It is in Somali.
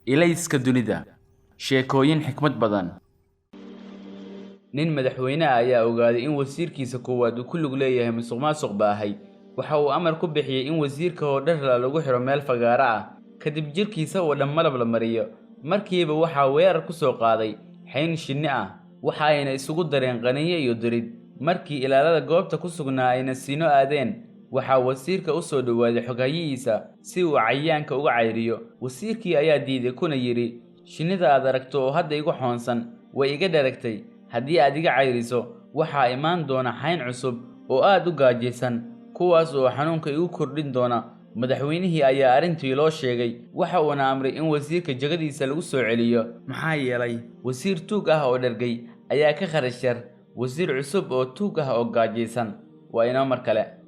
ilayska dunida sheekooyin xikmad badan. nin madaxweyne ah ayaa ogaaday in wasiirkiisa koowaad uu ku lug leeyahay musuqmaasuq baahay. waxa uu amar ku bixiyay in wasiirka oo dharla lagu xiro meel fagaara ah kadib jirkiisa oo dhan malab la mariyo. markiiba waxaa weerar ku soo qaaday xayn shinni ah, waxa ayna isugu dareen qaniyo iyo dirid. markii ilaalada goobta ku sugnaa ayna siino aadeen, waxaa wasiirka u soo dhawaaday xoghayihiisa si uu cayayaanka uga cayriyo. wasiirkii ayaa diiday kuna yidhi, shinnida aad aragto oo hadda igu xoonsan way iga dharagtay. haddii aad iga cayriso waxaa imaan doona xayn cusub oo aad u gaajaysan, kuwaas oo xanuunka igu kordhin doona. madaxweynihii ayaa arrintii loo sheegay, waxa uuna amray in wasiirka jagadiisa lagu soo celiyo. maxaa yeelay wasiir tuug ah oo dhargay ayaa ka kharash yar wasiir cusub oo tuug ah oo gaajaysan. waa inoo mar kale.